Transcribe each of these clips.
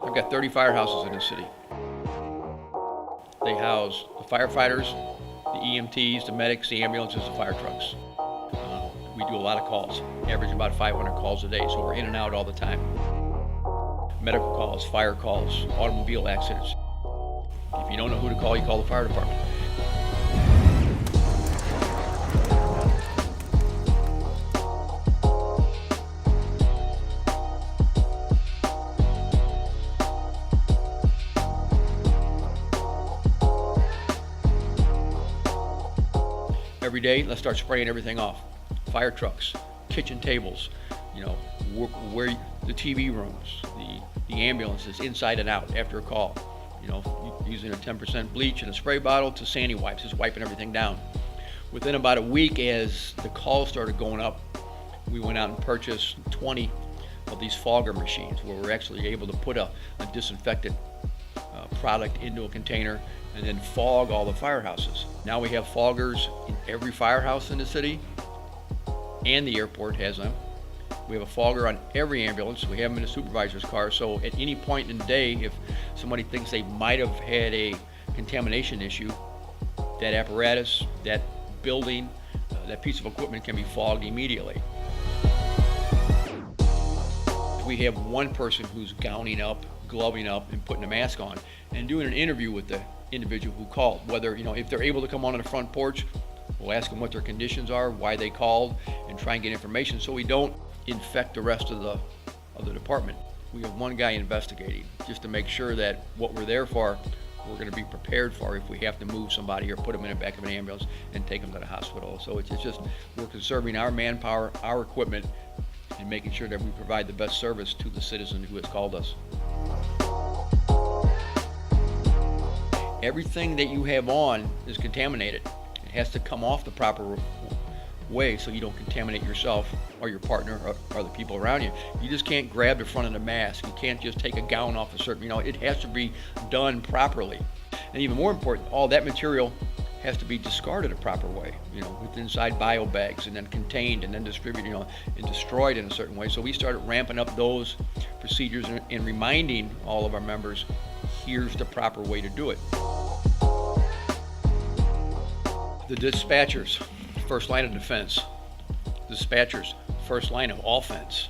I've got 30 firehouses in the city. They house the firefighters, the EMTs, the medics, the ambulances, the fire trucks. We do a lot of calls, average about 500 calls a day, so we're in and out all the time. Medical calls, fire calls, automobile accidents. If you don't know who to call, you call the fire department. Every day, let's start spraying everything off. Fire trucks, kitchen tables, where the TV rooms, the ambulances, inside and out after a call. Using a 10% bleach in a spray bottle to Sandy wipes, just wiping everything down. Within about a week, as the calls started going up, we went out and purchased 20 of these fogger machines where we're actually able to put a disinfectant product into a container and then fog all the firehouses. Now we have foggers in every firehouse in the city, and the airport has them. We have a fogger on every ambulance. We have them in the supervisor's car, so at any point in the day, if somebody thinks they might have had a contamination issue, that apparatus, that building, that piece of equipment can be fogged immediately. We have one person who's gowning up, gloving up, and putting a mask on, and doing an interview with the individual who called. Whether, if they're able to come on the front porch, we'll ask them what their conditions are, why they called, and try and get information so we don't infect the rest of the department. We have one guy investigating just to make sure that what we're there for, we're going to be prepared for if we have to move somebody or put them in the back of an ambulance and take them to the hospital. So it's just, we're conserving our manpower, our equipment, and making sure that we provide the best service to the citizen who has called us. Everything that you have on is contaminated. It has to come off the proper way so you don't contaminate yourself or your partner or the people around you. You just can't grab the front of the mask. You can't just take a gown off a certain, it has to be done properly. And even more important, all that material has to be discarded a proper way, with inside bio bags and then contained and then distributed, and destroyed in a certain way. So we started ramping up those procedures and reminding all of our members, here's the proper way to do it. The dispatchers, first line of defense. Dispatchers, first line of offense.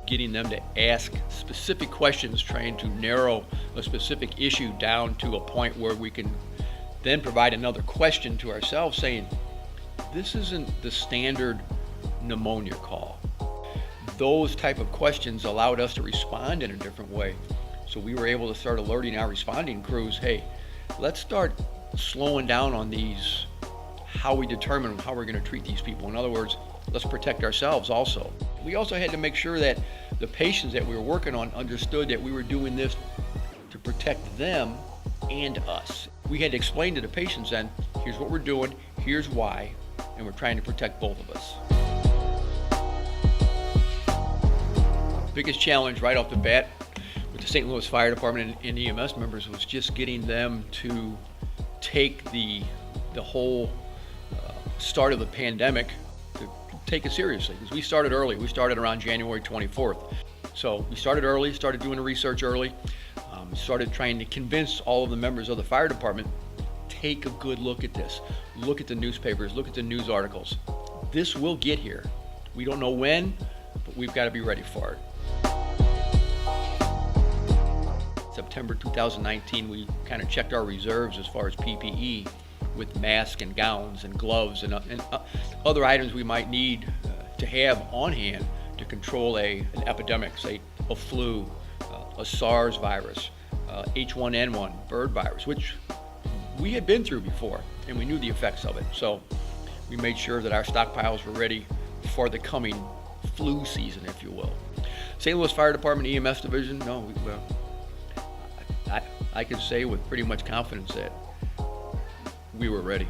Getting them to ask specific questions, trying to narrow a specific issue down to a point where we can then provide another question to ourselves saying, this isn't the standard pneumonia call. Those type of questions allowed us to respond in a different way. So we were able to start alerting our responding crews, hey, let's start slowing down on these, how we determine how we're going to treat these people. In other words, let's protect ourselves also. We also had to make sure that the patients that we were working on understood that we were doing this to protect them and us. We had to explain to the patients then, here's what we're doing, here's why, and we're trying to protect both of us. Biggest challenge right off the bat with the St. Louis Fire Department and EMS members was just getting them to take the whole start of the pandemic, to take it seriously. Because we started early. We started around January 24th. So we started early, started doing the research early, started trying to convince all of the members of the fire department, take a good look at this. Look at the newspapers, look at the news articles. This will get here. We don't know when, but we've got to be ready for it. September 2019, we kind of checked our reserves as far as PPE with masks and gowns and gloves and other items we might need to have on hand to control an epidemic, say a flu, a SARS virus, H1N1 bird virus, which we had been through before and we knew the effects of it. So we made sure that our stockpiles were ready for the coming flu season, if you will. St. Louis Fire Department EMS Division, I can say with pretty much confidence that we were ready.